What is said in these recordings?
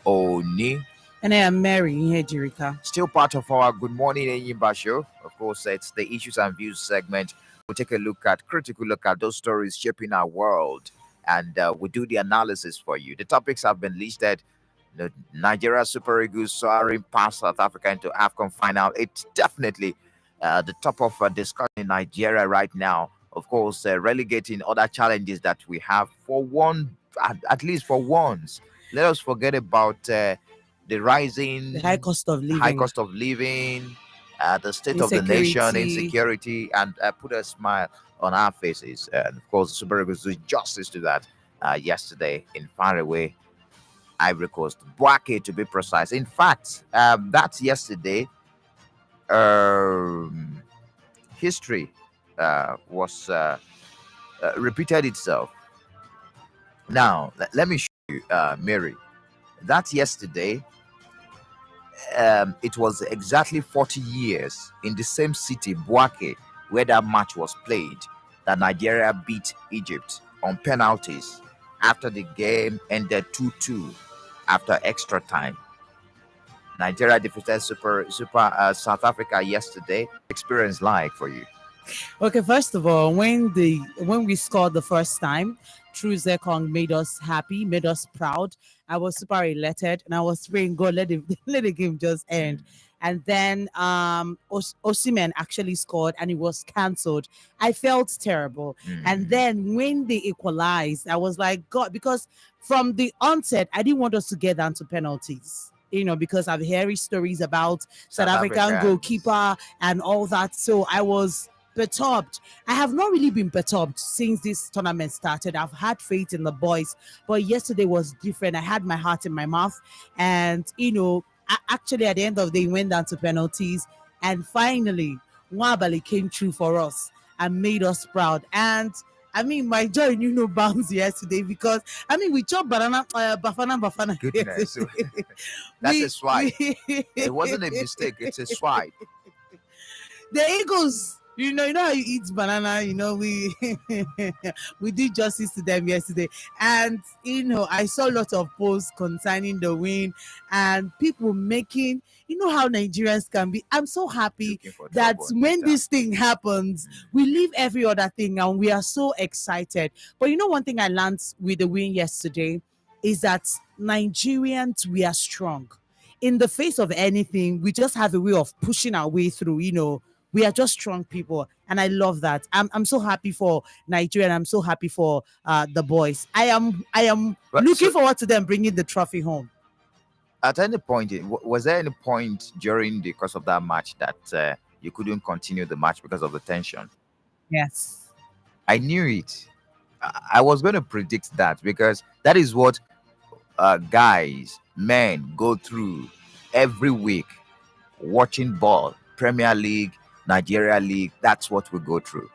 Oni. And I am Mary Ejirika. Still part of our Good Morning Enyimba show. Of course, it's the Issues and Views segment. We take a critical look at those stories shaping our world, and we do the analysis for you. The topics have been listed. The Nigeria Super Eagles soaring past South Africa into AFCON final. It's definitely the top of discussion in Nigeria right now. Of course, relegating other challenges that we have for one, at least for once. Let us forget about the rising The high cost of living. The state of the nation, insecurity, and put a smile on our faces. And of course, the Super Eagles did justice to that yesterday in faraway Ivory Coast, 𝗦𝗘𝗡𝗦 to be precise. In fact, that's yesterday. History was repeated itself. Now, let me show you, Mary. That's yesterday. It was exactly 40 years in the same city, 𝗦𝗘𝗡, where that match was played, that Nigeria beat Egypt on penalties after the game ended 2-2 after extra time. Nigeria defeated South Africa yesterday. Experience like for you? Okay, first of all, when we scored the first time, 𝗔𝗙𝗏𝗏 made us happy, made us proud. I was super elated, and I was praying, God, let the game just end. And then Osimhen actually scored, and it was cancelled. I felt terrible. And then when they equalized, I was like, God, because from the onset, I didn't want us to get down to penalties. Because I've heard stories about South African goalkeeper and all that. So I was perturbed. I have not really been perturbed since this tournament started. I've had faith in the boys, but yesterday was different. I had my heart in my mouth, and actually at the end of the day, went down to penalties, and finally 𝗦𝗢𝗑𝗪 came through for us and made us proud. And I mean, my joy knew no bounds yesterday, because we chopped bafana. Goodness, that's a swipe. It wasn't a mistake. It's a swipe. The Eagles, you know how you eat banana. We we did justice to them yesterday, and I saw a lot of posts concerning the win, and people making. How Nigerians can be. I'm so happy that when this thing happens, we leave every other thing and we are so excited. But one thing I learned with the win yesterday is that Nigerians, we are strong. In the face of anything, we just have a way of pushing our way through. We are just strong people, and I love that. I'm so happy for Nigeria, and I'm so happy for the boys. I am looking forward to them bringing the trophy home. At any point, was there any point during the course of that match that you couldn't continue the match because of the tension? Yes. I knew it. I was going to predict that, because that is what men go through every week watching ball, Premier League, Nigeria League. That's what we go through.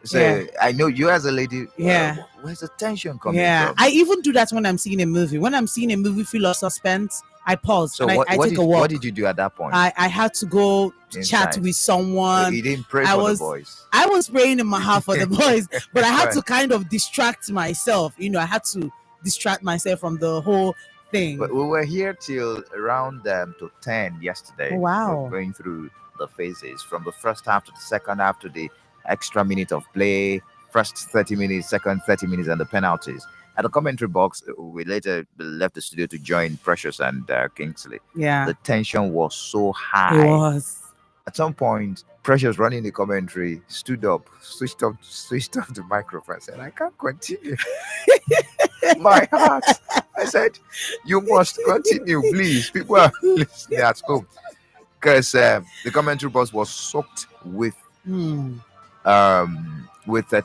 So yeah. I know you as a lady. Yeah. Where's the tension coming from? from? I even do that when I'm seeing a movie. When I'm seeing a movie full of suspense, I pause. So and I take a walk. What did you do at that point? I had to go chat with someone. So you didn't pray for the boys? I was praying in my heart for the boys, but I had to kind of distract myself. I had to distract myself from the whole thing. But we were here till around to 10 yesterday. Oh, wow. Going through the phases from the first half to the second half to the extra minute of play, first 30 minutes, second 30 minutes, and the penalties. At the commentary box, we later left the studio to join Precious and Kingsley. Yeah. The tension was so high. It was. At some point, Precious, running the commentary, stood up, switched off the microphone, and said, I can't continue. My heart. I said, you must continue, please. People are listening at home. Because the commentary box was soaked with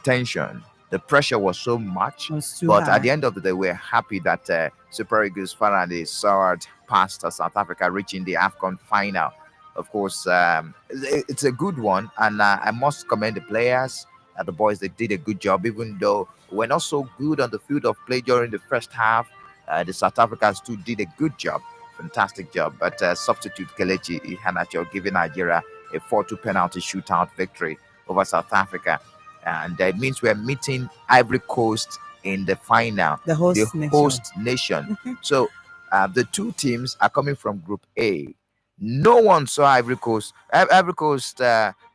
tension. The pressure was so much, but high. At the end of the day, we're happy that Super Eagles finally soared past South Africa, reaching the AFCON final. Of course, it's a good one, and I must commend the players. The boys, they did a good job, even though we're not so good on the field of play during the first half. The South Africans too did a good job, fantastic job. But substitute Kelechi Iheanacho giving Nigeria a 4-2 penalty shootout victory over South Africa. And it means we're meeting Ivory Coast in the final, the host nation. So The two teams are coming from Group A. No one saw Ivory Coast. Ivory Coast,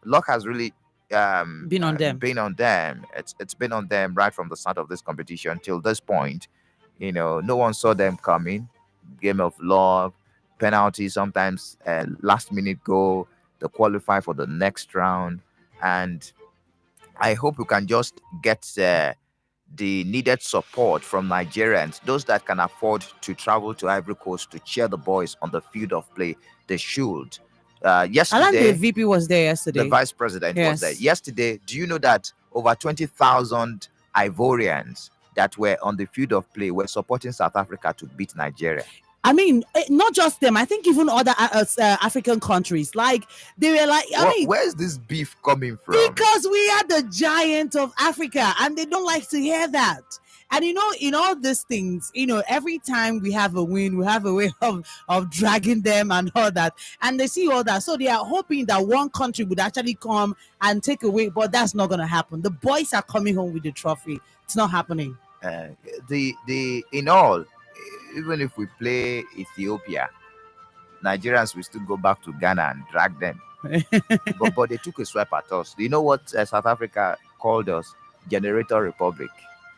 luck has really Been on them. been on them. It's been on them right from the start of this competition till this point. No one saw them coming. Game of love, penalty, sometimes last minute goal. They qualify for the next round, and I hope we can just get the needed support from Nigerians, those that can afford to travel to Ivory Coast to cheer the boys on the field of play. They should. I like the Yesterday, VP was there yesterday. the vice president was there. Yes. Yesterday, do you know that over 20,000 Ivorians that were on the field of play were supporting South Africa to beat Nigeria? I mean, not just them. I think even other African countries, like they were like, Where's this beef coming from? because we are the giant of Africa, and they don't like to hear that. And in all these things, every time we have a win, we have a way of dragging them and all that. And they see all that. So they are hoping that one country would actually come and take away, but that's not going to happen. The boys are coming home with the trophy. It's not happening. In all, even if we play Ethiopia, Nigerians will still go back to Ghana and drag them. but they took a swipe at us. Do you know what South Africa called us? Generator Republic.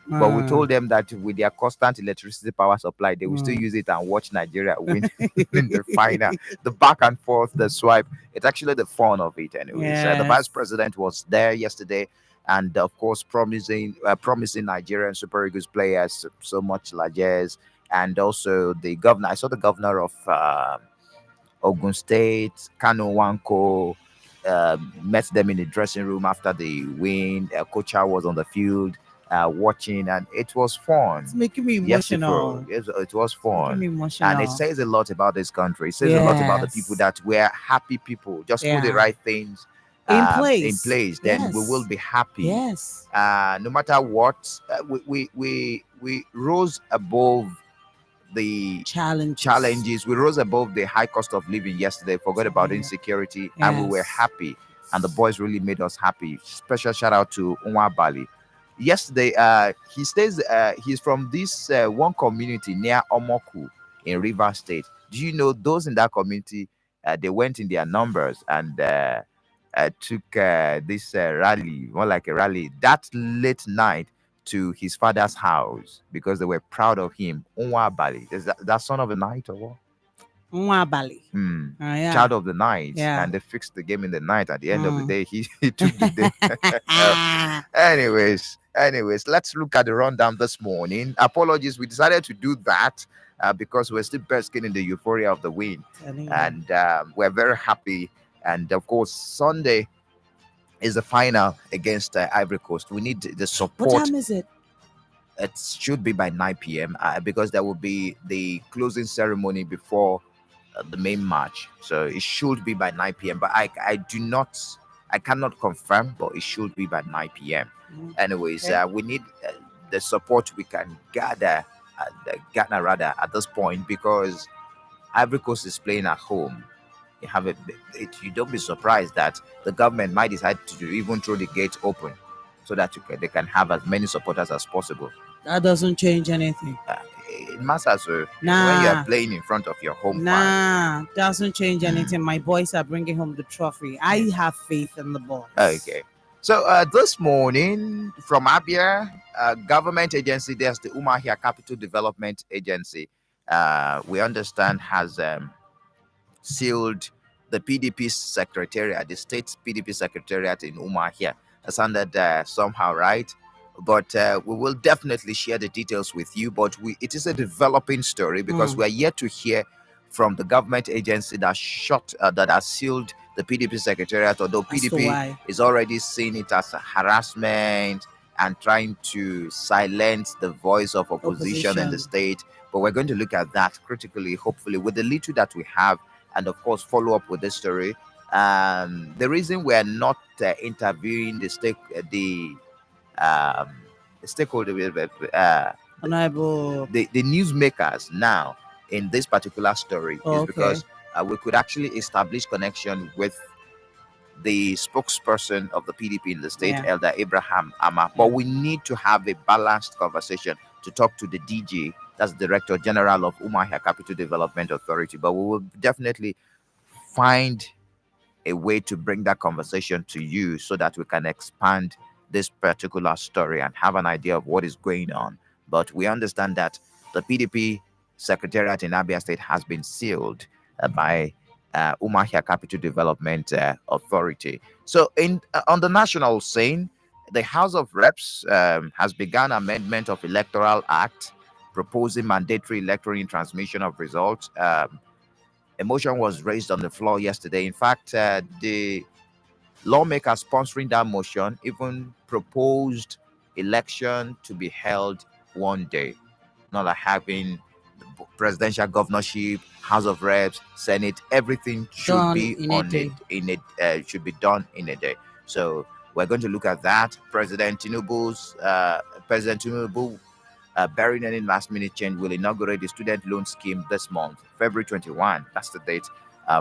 But we told them that with their constant electricity power supply, they will still use it and watch Nigeria win in the final. The back and forth, the swipe, it's actually the fun of it anyway. Yes. So the vice president was there yesterday, and of course promising Nigerian Super Eagles players so much largesse, and also the governor. I saw the governor of Ogun State, Kanu Wanko, met them in the dressing room after the win. Kocha was on the field watching, and it was fun. It's making me emotional. Yes, it was fun. Making me emotional. And it says a lot about this country. It says a lot about the people that we're happy people. Just put the right things in place. Then we will be happy. Yes. No matter what, we rose above the challenges. We rose above the high cost of living yesterday. Forgot about insecurity, and we were happy. And the boys really made us happy. Special shout out to 𝗦𝗢𝗘𝗦. Yesterday, he stays. He's from this one community near Omoku in Rivers State. Do you know those in that community? They went in their numbers and took this rally, more like a rally, that late night to his father's house because they were proud of him. 𝗦𝗢𝗘𝗦. Is that son of the night or what? 𝗦𝗢𝗘𝗦. Child of the night. Yeah. And they fixed the game in the night. At the end of the day, he took the day. Anyways, let's look at the rundown this morning. Apologies, we decided to do that because we're still basking in the euphoria of the win. And we're very happy. And of course, Sunday is the final against Ivory Coast. We need the support. What time is it? It should be by 9 p.m. Because there will be the closing ceremony before the main match. So it should be by 9 p.m. But I cannot confirm, but it should be by 9 p.m. Anyways, we need the support we can gather at this point, because Ivory Coast is playing at home. You don't be surprised that the government might decide to even throw the gate open so that they can have as many supporters as possible. That doesn't change anything. It matters when you are playing in front of your home fans. Doesn't change anything. My boys are bringing home the trophy. I have faith in the boys. Okay. So this morning from Abia, government agency, there's the Umuahia Capital Development Agency. We understand has sealed the PDP secretariat, the state PDP secretariat in Umuahia. That sounded somehow right, but we will definitely share the details with you. But it is a developing story because we are yet to hear from the government agency that has sealed the PDP secretariat, although PDP is already seeing it as a harassment and trying to silence the voice of opposition in the state. But we're going to look at that critically, hopefully, with the little that we have, and of course follow up with this story. The reason we're not interviewing the stakeholder, the newsmakers now in this particular story is because we could actually establish connection with the spokesperson of the PDP in the state, Elder Abraham Ama. But we need to have a balanced conversation to talk to the DJ That's Director General of Umuahia Capital Development Authority. But we will definitely find a way to bring that conversation to you so that we can expand this particular story and have an idea of what is going on. But we understand that the PDP secretariat in Abia State has been sealed by Umuahia Capital Development Authority. So, on the national scene, the House of Reps has begun amendment of Electoral Act proposing mandatory electronic transmission of results. A motion was raised on the floor yesterday. In fact, the lawmakers sponsoring that motion even proposed election to be held one day, not like having presidential, governorship, House of Reps, Senate. Everything should Done be in a on day. it. Should be done in a day. So we're going to look at that. President Tinubu, barring any last-minute change, will inaugurate the student loan scheme this month, February 21. That's the date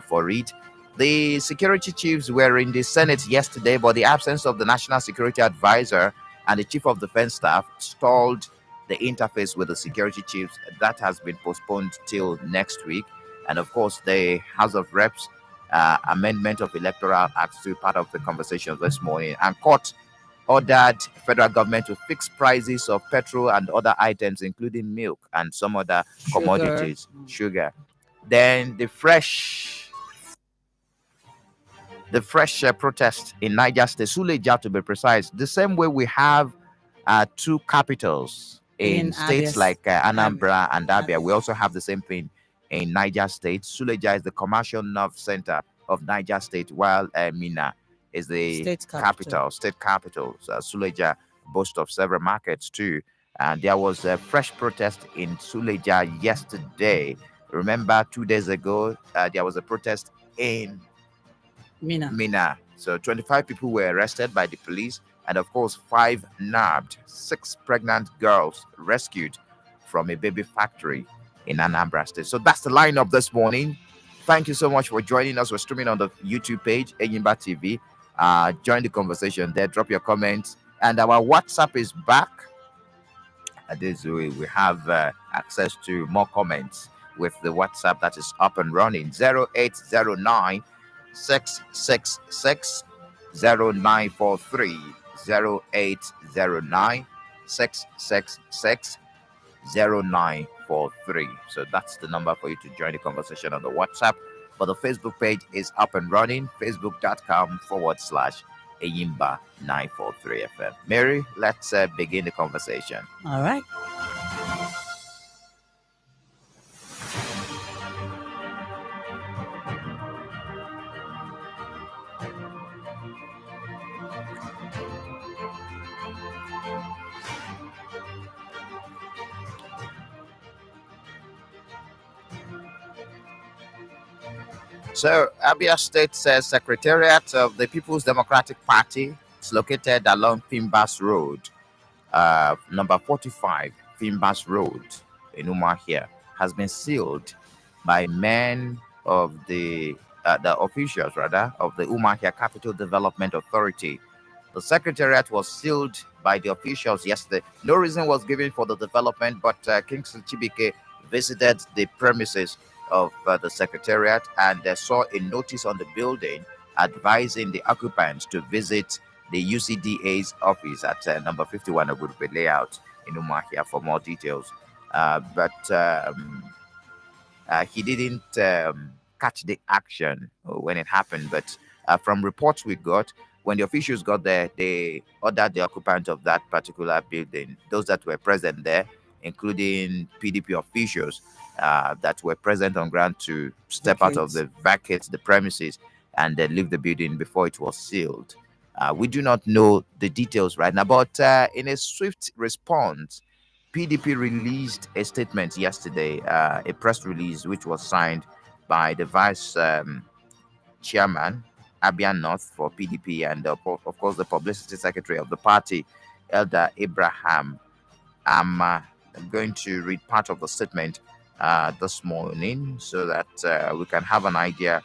for it. The security chiefs were in the Senate yesterday, but the absence of the National Security Advisor and the Chief of Defense Staff stalled the interface with the security chiefs. That has been postponed till next week. And of course, the House of Reps amendment of Electoral Act still part of the conversation this morning. And court ordered federal government to fix prices of petrol and other items, including milk and some other commodities, sugar. Then the fresh protest in Niger State, Suleja to be precise, the same way we have two capitals in states like Anambra and Abia. We also have the same thing in Niger State. Suleja is the commercial nerve center of Niger State, while Mina is the state capital. So Suleja boasts of several markets too. And there was a fresh protest in Suleja yesterday. Remember, 2 days ago, there was a protest in Mina. So 25 people were arrested by the police, and of course 5 nabbed, 6 pregnant girls rescued from a baby factory in Anambra State. So that's the lineup this morning. Thank you so much for joining us. We're streaming on the YouTube page, Enyimba TV. Join the conversation there, drop your comments, and our WhatsApp is back. This way we have access to more comments with the WhatsApp that is up and running. 0809 666 0943 0809 666 0943. So that's the number for you to join the conversation on the WhatsApp. But the Facebook page is up and running, facebook.com/Enyimba 943 FM. Mary, let's begin the conversation. All right. So, Abia State Secretariat of the People's Democratic Party is located along Fimbas Road, number 45, Fimbas Road in Umuahia, has been sealed by men of the officials, rather, of the Umuahia Capital Development Authority. The secretariat was sealed by the officials yesterday. No reason was given for the development, but Kingsley Chibike visited the premises of the secretariat and saw a notice on the building advising the occupants to visit the UCDA's office at number 51 of Woodbury Layout in Umuahia for more details. But he didn't catch the action when it happened. But from reports we got, when the officials got there, they ordered the occupants of that particular building, those that were present there, including PDP officials that were present on ground, to step out of vacate the premises and leave the building before it was sealed. We do not know the details right now, but in a swift response, PDP released a statement yesterday, a press release which was signed by the vice chairman, Abia North for PDP, and of course the publicity secretary of the party, Elder Abraham. I'm going to read part of the statement this morning so that we can have an idea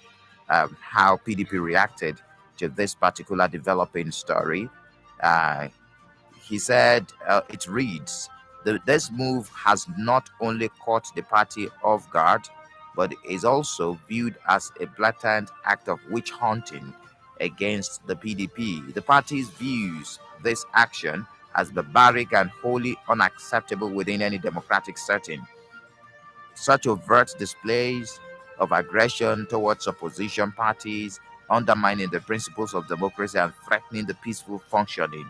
of how PDP reacted to this particular developing story. He said, it reads, This move has not only caught the party off guard, but is also viewed as a blatant act of witch hunting against the PDP. The party's views this action as barbaric and wholly unacceptable within any democratic setting. Such overt displays of aggression towards opposition parties, undermining the principles of democracy and threatening the peaceful functioning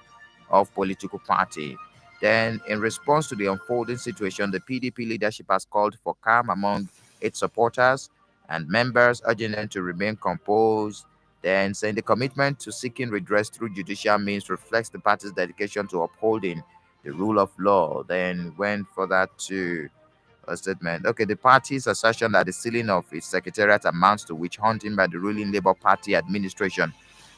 of political party. Then, in response to the unfolding situation, the PDP leadership has called for calm among its supporters and members, urging them to remain composed. Then, saying the commitment to seeking redress through judicial means reflects the party's dedication to upholding the rule of law. Then, went further to a statement. Okay, the party's assertion that the sealing of its secretariat amounts to witch hunting by the ruling Labour Party administration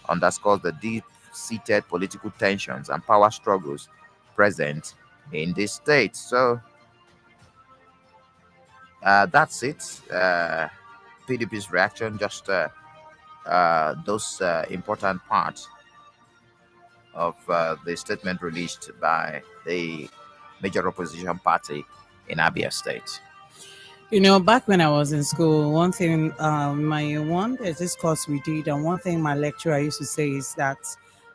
underscores the deep-seated political tensions and power struggles present in the state. So that's it. PDP's reaction, just those important parts of the statement released by the major opposition party in Abia State. Back when I was in school, one thing, there's this course we did, and one thing my lecturer used to say is that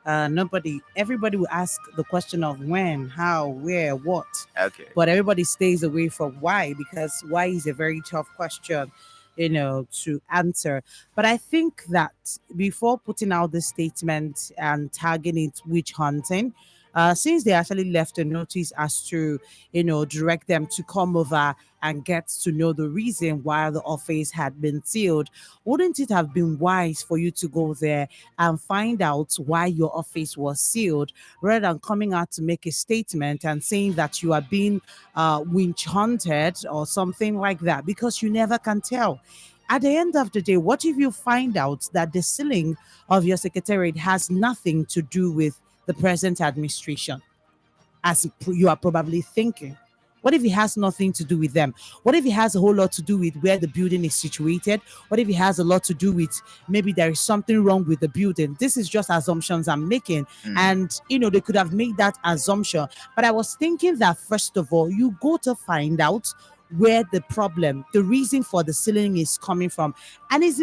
everybody will ask the question of when, how, where, what. Okay. But everybody stays away from why, because why is a very tough question, to answer. But I think that before putting out this statement and tagging it witch hunting, since they actually left a notice as to, direct them to come over and get to know the reason why the office had been sealed, wouldn't it have been wise for you to go there and find out why your office was sealed, rather than coming out to make a statement and saying that you are being witch hunted or something like that? Because you never can tell. At the end of the day, what if you find out that the sealing of your secretariat has nothing to do with the present administration, as you are probably thinking? What if it has nothing to do with them? What if it has a whole lot to do with where the building is situated? What if it has a lot to do with maybe there is something wrong with the building? This is just assumptions I'm making. And, they could have made that assumption. But I was thinking that, first of all, you go to find out where the reason for the sealing is coming from. And if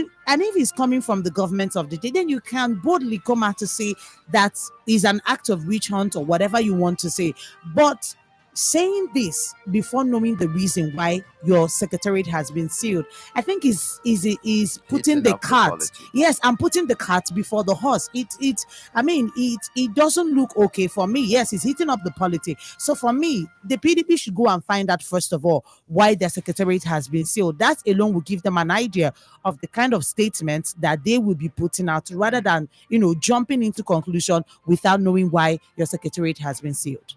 it's coming from the government of the day, then you can boldly come out to say that is an act of witch hunt or whatever you want to say. But saying this before knowing the reason why your secretariat has been sealed, I think is putting the cart. Yes, I'm putting the cart before the horse. It doesn't look okay for me. Yes, it's hitting up the politics. So for me, the PDP should go and find out, first of all, why their secretariat has been sealed. That alone will give them an idea of the kind of statements that they will be putting out, rather than jumping into conclusion without knowing why your secretariat has been sealed.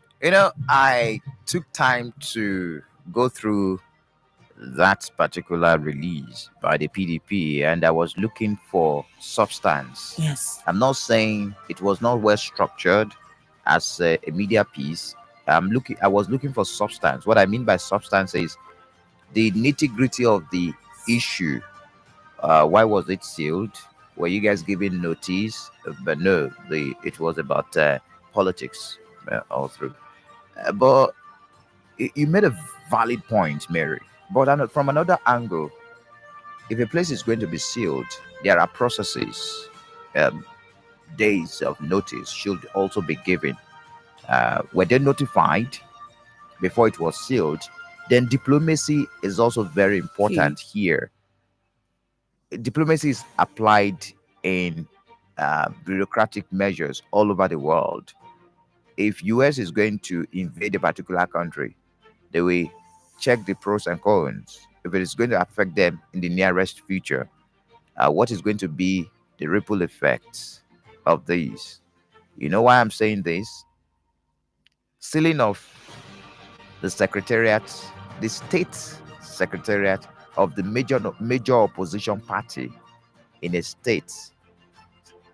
I took time to go through that particular release by the PDP, and I was looking for substance. Yes. I'm not saying it was not well structured as a media piece. I was looking for substance. What I mean by substance is the nitty-gritty of the issue. Why was it sealed? Were you guys giving notice? But no, it was about politics all through. But you made a valid point, Mary. But from another angle, if a place is going to be sealed, there are processes. Days of notice should also be given. Were they notified before it was sealed? Then diplomacy is also very important here. Diplomacy is applied in bureaucratic measures all over the world. If US is going to invade a particular country, they will check the pros and cons. If it is going to affect them in the nearest future, what is going to be the ripple effects of these? You know why I'm saying this? Sealing of the secretariat, the state secretariat of the major opposition party in a state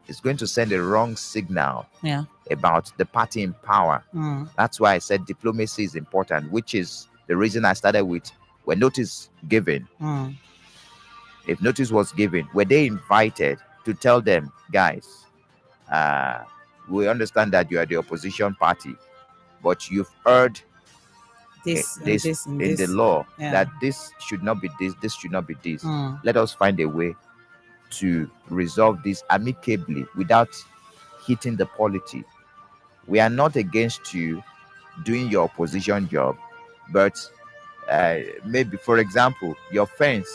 is going to send a wrong signal about the party in power. That's why I said diplomacy is important, which is the reason I started with when notice given. If notice was given, were they invited to tell them, guys, we understand that you are the opposition party, but you've heard this and this this and in the this. law Yeah. that this should not be this should not be this. Mm. Let us find a way to resolve this amicably without hitting the polity. We are not against you doing your opposition job, but maybe, for example, your fence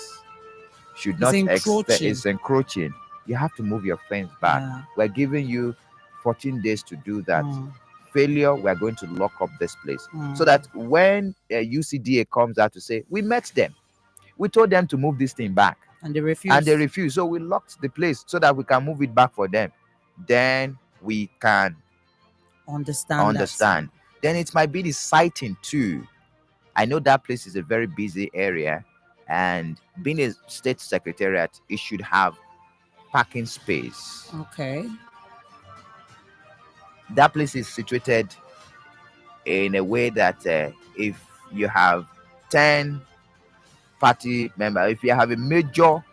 should It's not encroaching. it's encroaching. You have to move your fence back. Yeah. We're giving you 14 days to do that. Mm. Failure, we're going to lock up this place. Mm. So that when UCDA comes out to say, we met them, we told them to move this thing back, And they refuse. and they refuse. So we locked the place so that we can move it back for them. Then we can understand. Then it might be the sighting too. I know that place is a very busy area, and being a state secretariat, it should have parking space. Okay. That place is situated in a way that if you have 10 party members, if you have a major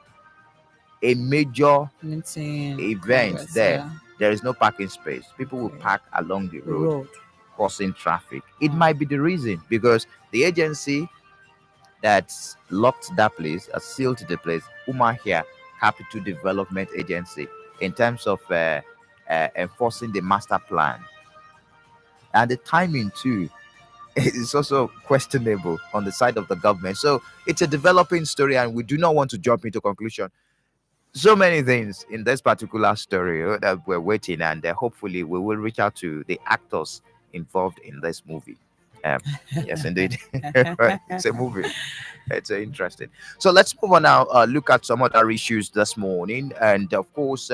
Meeting, event Congress, there, yeah. there is no parking space. People will Okay. park along the The road, road. causing traffic. It Mm. might be the reason, because the agency that's locked that place, sealed the place, 𝗬𝗢𝗑𝗓 Capital Development Agency, in terms of enforcing the master plan. And the timing too is also questionable on the side of the government. So it's a developing story, and we do not want to jump into conclusion. So many things in this particular story that we're waiting, and hopefully we will reach out to the actors involved in this movie. Yes, indeed. It's a movie. It's interesting. So let's move on now. Look at some other issues this morning, and of course,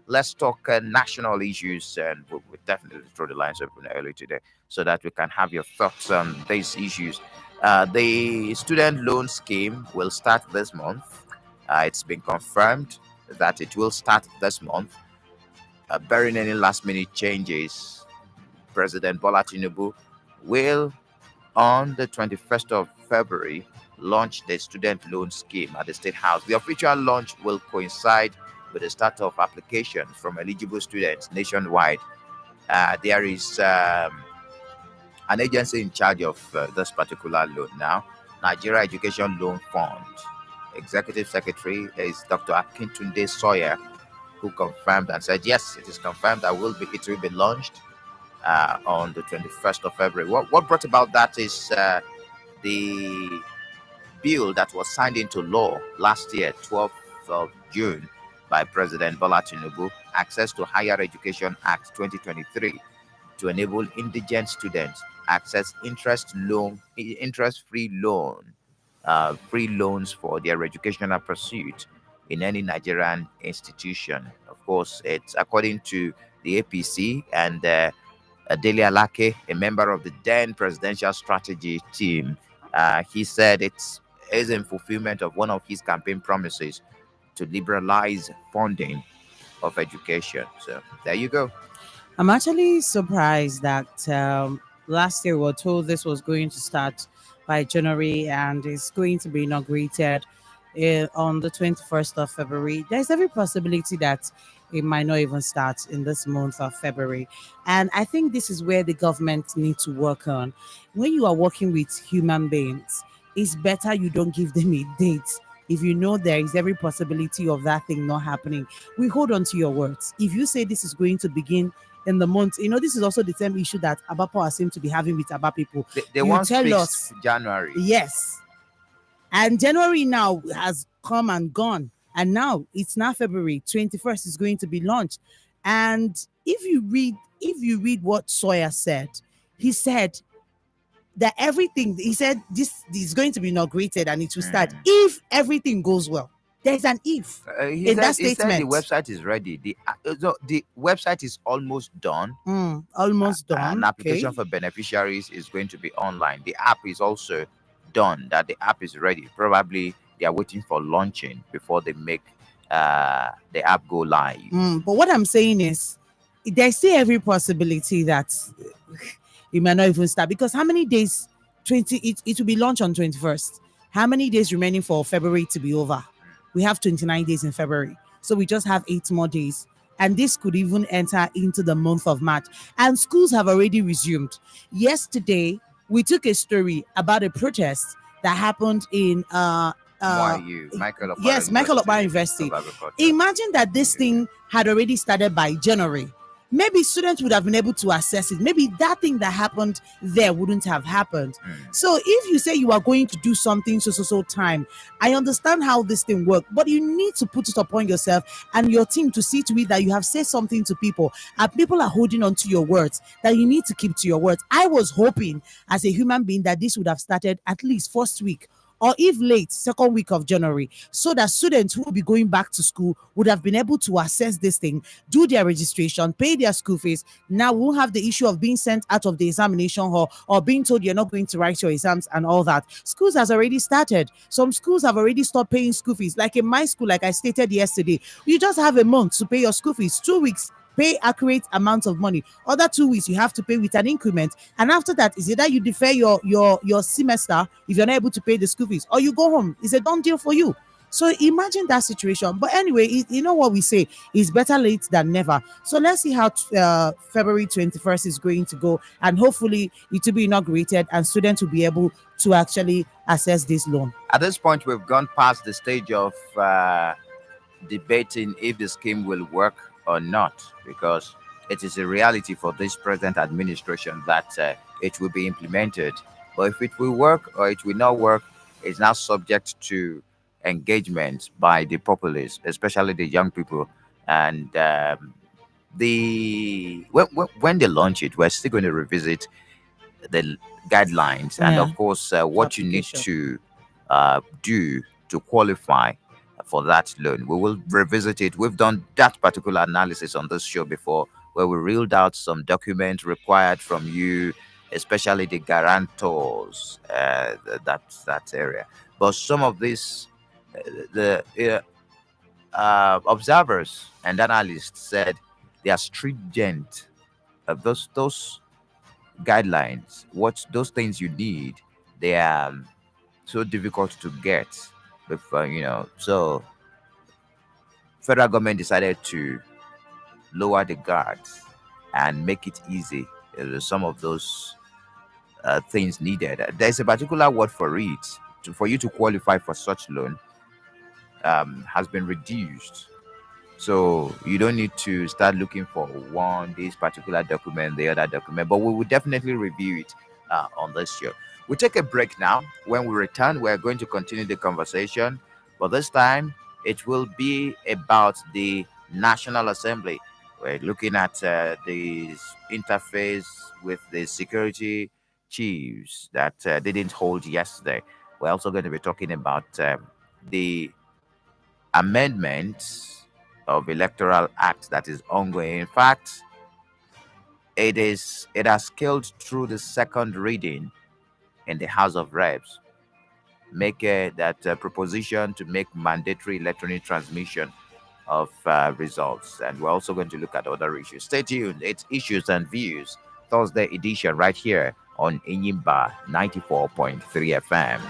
let's talk national issues. And we'll definitely throw the lines open early today so that we can have your thoughts on these issues. The student loan scheme will start this month. It's been confirmed that it will start this month. Barring any last-minute changes, President Bola Tinubu will, on the 21st of February, launch the student loan scheme at the State House. The official launch will coincide with the start of applications from eligible students nationwide. There is an agency in charge of this particular loan now, Nigeria Education Loan Fund. Executive Secretary is Dr. Akintunde Sawyer, who confirmed and said, yes, it is confirmed that it will be launched on the 21st of February. What brought about that is the bill that was signed into law last year, 12th of June, by President Bola Tinubu, Access to Higher Education Act 2023, to enable indigent students access interest-free loans for their educational pursuit in any Nigerian institution. Of course, it's according to the APC and Dele Alake, a member of the then presidential strategy team. He said it is in fulfillment of one of his campaign promises to liberalize funding of education. So there you go. I'm actually surprised that last year we were told this was going to start by January and it's going to be inaugurated on the 21st of February. There's every possibility that it might not even start in this month of February. And I think this is where the government needs to work on. When you are working with human beings, it's better you don't give them a date. If you know there is every possibility of that thing not happening, we hold on to your words. If you say this is going to begin in the month, this is also the same issue that Abapo seem to be having with Aba people. They want tell us January. Yes. And January now has come and gone. And now it's now February 21st is going to be launched. And if you read what Sawyer said, he said that he said this is going to be inaugurated and it will start if everything goes well. There's an if in that statement. He said the website is ready. The website is almost done. Almost done. An application for beneficiaries is going to be online. The app is also done. That the app is ready. Probably they are waiting for launching before they make the app go live. But what I'm saying is, there's still every possibility that it might not even start, because how many days? It will be launched on 21st. How many days remaining for February to be over? We have 29 days in February, so we just have 8 more days, and this could even enter into the month of March. And schools have already resumed. Yesterday, we took a story about a protest that happened in YU, Michael Okpara yes, Michael Okpara University. of Agriculture. Imagine that this thing had already started by January. Maybe students would have been able to assess it. Maybe that thing that happened there wouldn't have happened. So if you say you are going to do something so time, I understand how this thing works, but you need to put it upon yourself and your team to see to it that you have said something to people and people are holding on to your words, that you need to keep to your words. I was hoping as a human being that this would have started at least first week, or if late, second week of January, so that students who will be going back to school would have been able to assess this thing, do their registration, pay their school fees. Now we won't have the issue of being sent out of the examination hall or being told you're not going to write your exams and all that. Schools has already started. Some schools have already stopped paying school fees. Like in my school, like I stated yesterday, you just have a month to pay your school fees, 2 weeks. Pay accurate amounts of money. Other 2 weeks you have to pay with an increment, and after that is either you defer your semester if you're not able to pay the school fees, or you go home. It's a done deal for you. So imagine that situation. But anyway, you know what we say is better late than never. So let's see how February 21st is going to go, and hopefully it will be inaugurated and students will be able to actually access this loan. At this point, we've gone past the stage of debating if the scheme will work or not, because it is a reality for this present administration that it will be implemented. But if it will work or it will not work, it's now subject to engagement by the populace, especially the young people. And when they launch it, we're still going to revisit the guidelines and, of course, what you need to do to qualify for that loan. We will revisit it. We've done that particular analysis on this show before, where we reeled out some documents required from you, especially the guarantors, that area. But some of these, the observers and analysts said they are stringent. Those guidelines, those things you need, they are so difficult to get. So federal government decided to lower the guards and make it easy. Some of those things needed. There's a particular word for it. For you to qualify for such loan has been reduced. So you don't need to start looking for this particular document, the other document. But we will definitely review it on this show. We'll take a break now. When we return, we're going to continue the conversation. But this time, it will be about the National Assembly. We're looking at the interface with the security chiefs that didn't hold yesterday. We're also going to be talking about the amendment of Electoral Act that is ongoing. In fact, it has scaled through the second reading in the House of Reps, make that proposition to make mandatory electronic transmission of results. And we're also going to look at other issues. Stay tuned. It's Issues and Views, Thursday edition, right here on Enyimba 94.3 FM.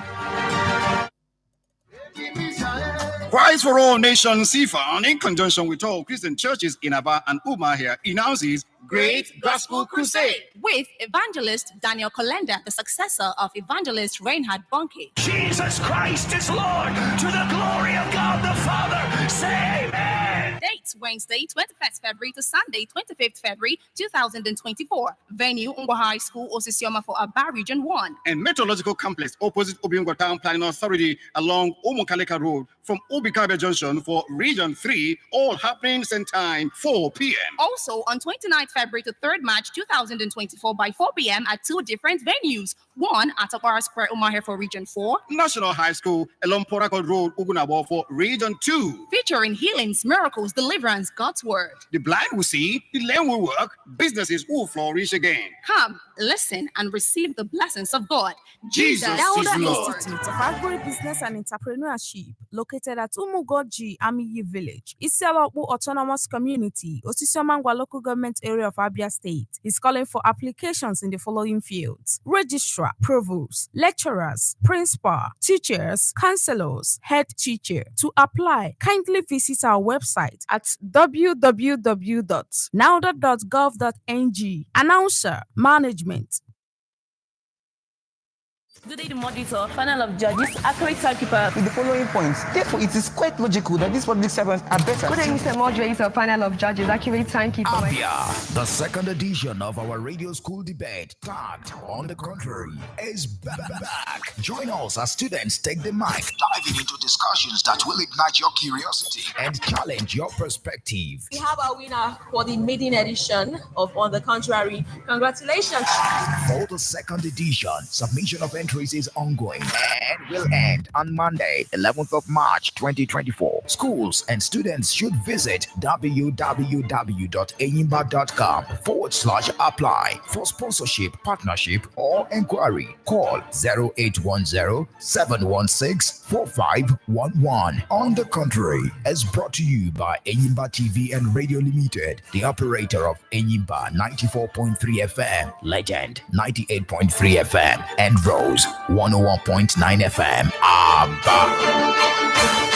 Christ for All Nations CFAN, in conjunction with all Christian churches in Aba and Umuahia, announces Great Gospel Crusade with evangelist Daniel Kolenda, the successor of evangelist Reinhard Bonnke. Jesus Christ is Lord, to the glory of God the Father. Say amen. Dates Wednesday, 21st February to Sunday, 25th February 2024. Venue Ngwa High School, Osisioma for Aba Region 1. And Meteorological Complex opposite Obiungwa Town Planning Authority along Omokaleka Road from Obikabe Junction for Region 3, all happening same time, 4 p.m. Also on 29th February to 3rd March 2024 by 4 p.m. at two different venues. One at Okpara Square, Umuahia for Region 4. National High School along Porakot Road, Ugunabo for Region 2. Featuring healings, miracles, deliverance, God's word. The blind will see, the lame will work, businesses will flourish again. Come, listen, and receive the blessings of God. Jesus is Lord. Institute of Agribusiness and Entrepreneurship, located at Umugoji Amiyi Village, Isiawapu Autonomous Community, Osisiomangwa Local Government Area of Abia State, is calling for applications in the following fields: registrar, provost, lecturers, principal, teachers, counselors, head teacher. To apply, kindly visit our website at www.nauda.gov.ng. Announcer, Management. Today, the monitor, panel of judges, accurate timekeeper. With the following points. Therefore, it is quite logical that these public servants are better. Good evening, Mr. Moderator, panel of judges, accurate timekeeper. Abia, the second edition of our radio school debate, tagged On the Contrary, is back. Join us as students take the mic, diving into discussions that will ignite your curiosity and challenge your perspective. We have a winner for the maiden edition of On the Contrary. Congratulations. For the second edition, submission of entries is ongoing and will end on Monday, 11th of March, 2024. Schools and students should visit www.enyimba.com/apply for sponsorship, partnership, or inquiry. Call 0810-716-4511. On the Contrary is brought to you by Enyimba TV and Radio Limited, the operator of Enyimba 94.3 FM, Legend 98.3 FM, and Rose 101.9 FM. Abba.